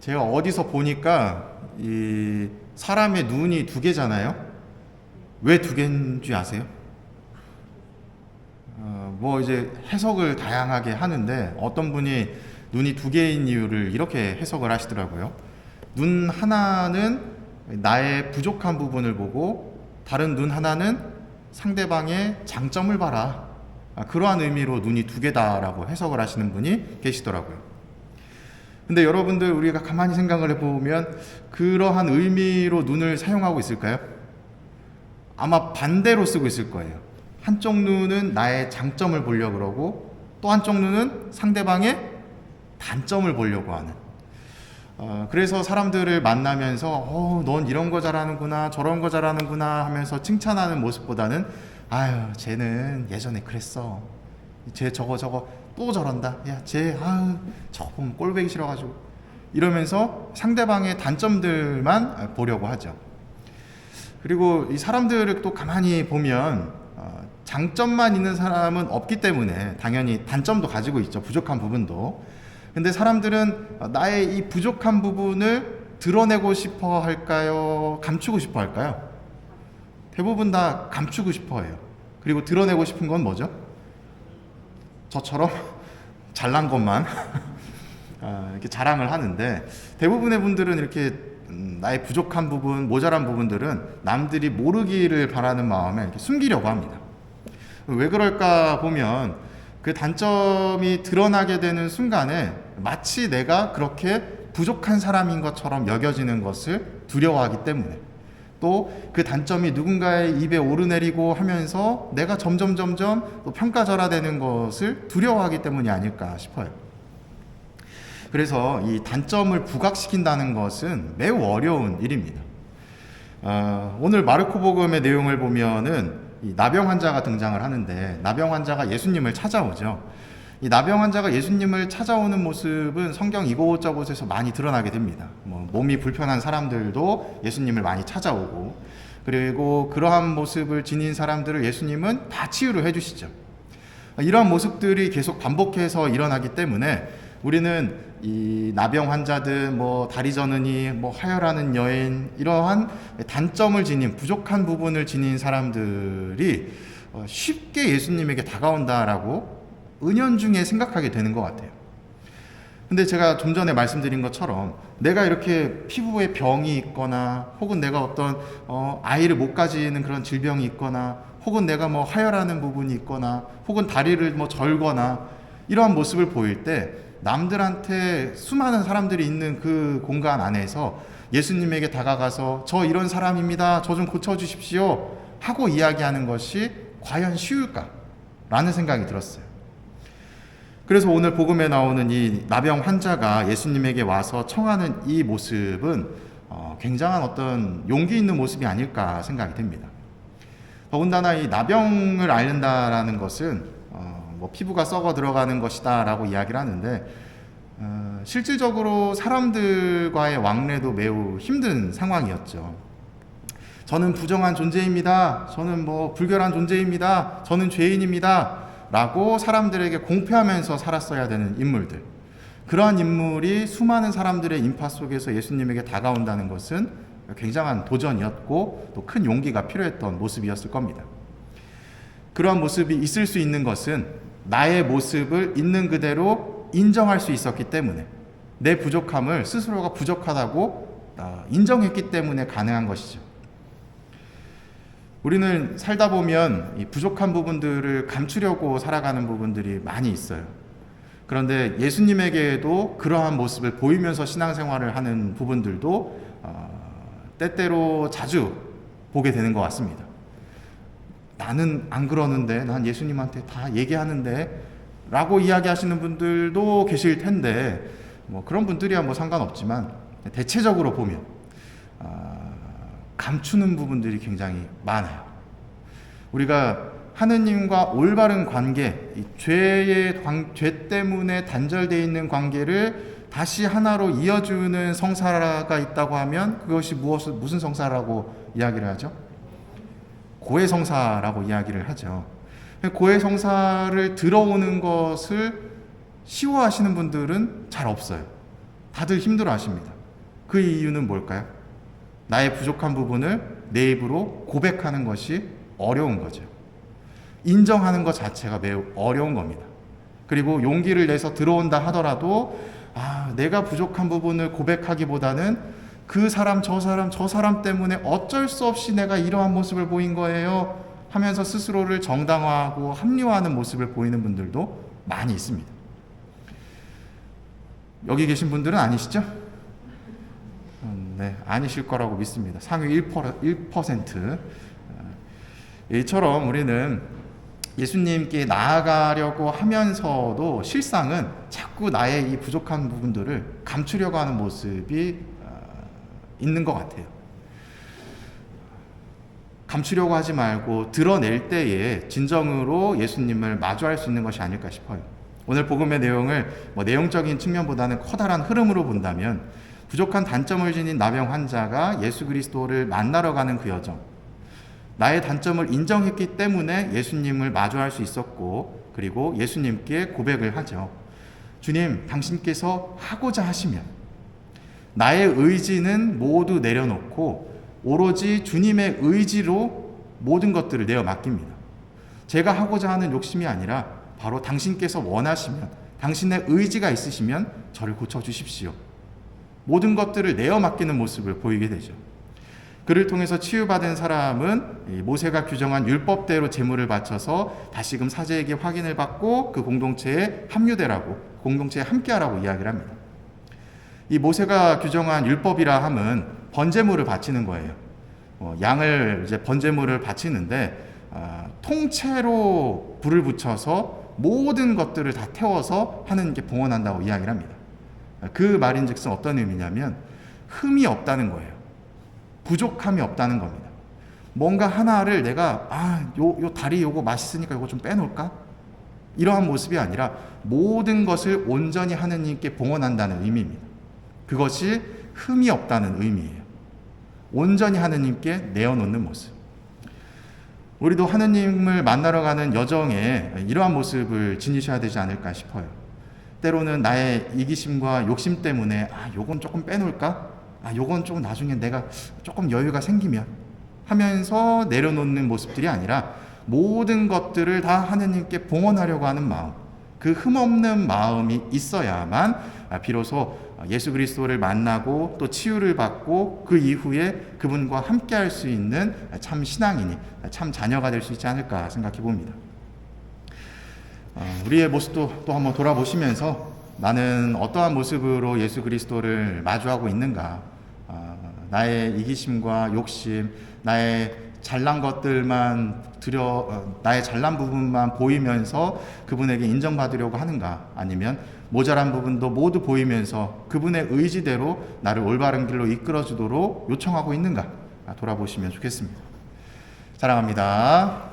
제가 어디서 보니까 이 사람의 눈이 두 개잖아요. 왜 두 개인지 아세요? 뭐 이제 해석을 다양하게 하는데 어떤 분이 눈이 두 개인 이유를 이렇게 해석을 하시더라고요. 눈 하나는 나의 부족한 부분을 보고 다른 눈 하나는 상대방의 장점을 봐라. 그러한 의미로 눈이 두 개다라고 해석을 하시는 분이 계시더라고요. 근데 여러분들 우리가 가만히 생각을 해보면 그러한 의미로 눈을 사용하고 있을까요? 아마 반대로 쓰고 있을 거예요. 한쪽 눈은 나의 장점을 보려고 그러고 또 한쪽 눈은 상대방의 단점을 보려고 하는. 그래서 사람들을 만나면서 넌 이런 거 잘하는구나 저런 거 잘하는구나 하면서 칭찬하는 모습보다는 아유 쟤는 예전에 그랬어, 쟤 저거 또 저런다, 야 쟤 저거 보면 꼴보기 싫어가지고 이러면서 상대방의 단점들만 보려고 하죠. 그리고 이 사람들을 또 가만히 보면 장점만 있는 사람은 없기 때문에 당연히 단점도 가지고 있죠. 부족한 부분도. 근데 사람들은 나의 이 부족한 부분을 드러내고 싶어 할까요? 감추고 싶어 할까요? 대부분 다 감추고 싶어 해요. 그리고 드러내고 싶은 건 뭐죠? 저처럼 잘난 것만 이렇게 자랑을 하는데, 대부분의 분들은 이렇게 나의 부족한 부분, 모자란 부분들은 남들이 모르기를 바라는 마음에 이렇게 숨기려고 합니다. 왜 그럴까 보면 그 단점이 드러나게 되는 순간에 마치 내가 그렇게 부족한 사람인 것처럼 여겨지는 것을 두려워하기 때문에, 또 그 단점이 누군가의 입에 오르내리고 하면서 내가 점점 또 평가절하되는 것을 두려워하기 때문이 아닐까 싶어요. 그래서 이 단점을 부각시킨다는 것은 매우 어려운 일입니다. 오늘 마르코복음의 내용을 보면은 이 나병 환자가 등장을 하는데, 나병 환자가 예수님을 찾아오죠. 이 나병 환자가 예수님을 찾아오는 모습은 성경 이곳저곳에서 많이 드러나게 됩니다. 몸이 불편한 사람들도 예수님을 많이 찾아오고, 그리고 그러한 모습을 지닌 사람들을 예수님은 다 치유를 해주시죠. 이러한 모습들이 계속 반복해서 일어나기 때문에 우리는 이 나병 환자들, 다리 저느니, 하혈하는 여인, 이러한 단점을 지닌, 부족한 부분을 지닌 사람들이 쉽게 예수님에게 다가온다라고 은연중에 생각하게 되는 것 같아요. 근데 제가 좀 전에 말씀드린 것처럼 내가 이렇게 피부에 병이 있거나, 혹은 내가 어떤 아이를 못 가지는 그런 질병이 있거나, 혹은 내가 하혈하는 부분이 있거나, 혹은 다리를 절거나 이러한 모습을 보일 때 남들한테, 수많은 사람들이 있는 그 공간 안에서 예수님에게 다가가서 저 이런 사람입니다, 저 좀 고쳐주십시오 하고 이야기하는 것이 과연 쉬울까? 라는 생각이 들었어요. 그래서 오늘 복음에 나오는 이 나병 환자가 예수님에게 와서 청하는 이 모습은 굉장한 어떤 용기 있는 모습이 아닐까 생각이 됩니다. 더군다나 이 나병을 앓는다라는 것은 피부가 썩어 들어가는 것이다 라고 이야기를 하는데, 실질적으로 사람들과의 왕래도 매우 힘든 상황이었죠. 저는 부정한 존재입니다, 저는 불결한 존재입니다, 저는 죄인입니다 라고 사람들에게 공표하면서 살았어야 되는 인물들, 그러한 인물이 수많은 사람들의 인파 속에서 예수님에게 다가온다는 것은 굉장한 도전이었고 또 큰 용기가 필요했던 모습이었을 겁니다. 그러한 모습이 있을 수 있는 것은 나의 모습을 있는 그대로 인정할 수 있었기 때문에, 내 부족함을 스스로가 부족하다고 인정했기 때문에 가능한 것이죠. 우리는 살다 보면 이 부족한 부분들을 감추려고 살아가는 부분들이 많이 있어요. 그런데 예수님에게도 그러한 모습을 보이면서 신앙생활을 하는 부분들도 때때로 자주 보게 되는 것 같습니다. 나는 안 그러는데, 난 예수님한테 다 얘기하는데 라고 이야기하시는 분들도 계실 텐데, 그런 분들이야 상관없지만 대체적으로 보면 감추는 부분들이 굉장히 많아요. 우리가 하느님과 올바른 관계, 죄 때문에 단절되어 있는 관계를 다시 하나로 이어주는 성사가 있다고 하면 그것이 무슨 성사라고 이야기를 하죠? 고해성사라고 이야기를 하죠. 고해성사를 들어오는 것을 쉬워하시는 분들은 잘 없어요. 다들 힘들어 하십니다. 그 이유는 뭘까요? 나의 부족한 부분을 내 입으로 고백하는 것이 어려운 거죠. 인정하는 것 자체가 매우 어려운 겁니다. 그리고 용기를 내서 들어온다 하더라도 내가 부족한 부분을 고백하기보다는 그 사람 저 사람 때문에 어쩔 수 없이 내가 이러한 모습을 보인 거예요 하면서 스스로를 정당화하고 합리화하는 모습을 보이는 분들도 많이 있습니다. 여기 계신 분들은 아니시죠? 네, 아니실 거라고 믿습니다. 상위 1%. 이처럼 우리는 예수님께 나아가려고 하면서도 실상은 자꾸 나의 이 부족한 부분들을 감추려고 하는 모습이 있는 것 같아요. 감추려고 하지 말고 드러낼 때에 진정으로 예수님을 마주할 수 있는 것이 아닐까 싶어요. 오늘 복음의 내용을 내용적인 측면보다는 커다란 흐름으로 본다면 부족한 단점을 지닌 나병 환자가 예수 그리스도를 만나러 가는 그 여정, 나의 단점을 인정했기 때문에 예수님을 마주할 수 있었고, 그리고 예수님께 고백을 하죠. 주님, 당신께서 하고자 하시면 나의 의지는 모두 내려놓고 오로지 주님의 의지로 모든 것들을 내어 맡깁니다. 제가 하고자 하는 욕심이 아니라 바로 당신께서 원하시면, 당신의 의지가 있으시면 저를 고쳐주십시오. 모든 것들을 내어 맡기는 모습을 보이게 되죠. 그를 통해서 치유받은 사람은 모세가 규정한 율법대로 제물을 바쳐서 다시금 사제에게 확인을 받고 그 공동체에 합류되라고, 공동체에 함께하라고 이야기를 합니다. 이 모세가 규정한 율법이라 함은 번제물을 바치는 거예요. 양을 이제 번제물을 바치는데 통째로 불을 붙여서 모든 것들을 다 태워서 하느님께 봉헌한다고 이야기를 합니다. 그 말인즉슨 어떤 의미냐면 흠이 없다는 거예요. 부족함이 없다는 겁니다. 뭔가 하나를 내가 요 다리 요거 맛있으니까 요거 좀 빼놓을까? 이러한 모습이 아니라 모든 것을 온전히 하느님께 봉헌한다는 의미입니다. 그것이 흠이 없다는 의미예요. 온전히 하느님께 내어놓는 모습. 우리도 하느님을 만나러 가는 여정에 이러한 모습을 지니셔야 되지 않을까 싶어요. 때로는 나의 이기심과 욕심 때문에 요건 조금 빼놓을까? 요건 조금 나중에 내가 조금 여유가 생기면 하면서 내려놓는 모습들이 아니라 모든 것들을 다 하느님께 봉헌하려고 하는 마음, 그 흠없는 마음이 있어야만 비로소 예수 그리스도를 만나고 또 치유를 받고 그 이후에 그분과 함께할 수 있는 참 신앙인이, 참 자녀가 될 수 있지 않을까 생각해 봅니다. 우리의 모습도 또 한번 돌아보시면서 나는 어떠한 모습으로 예수 그리스도를 마주하고 있는가? 나의 이기심과 욕심, 나의 잘난 것들만 나의 잘난 부분만 보이면서 그분에게 인정받으려고 하는가? 아니면 모자란 부분도 모두 보이면서 그분의 의지대로 나를 올바른 길로 이끌어주도록 요청하고 있는가? 돌아보시면 좋겠습니다. 사랑합니다.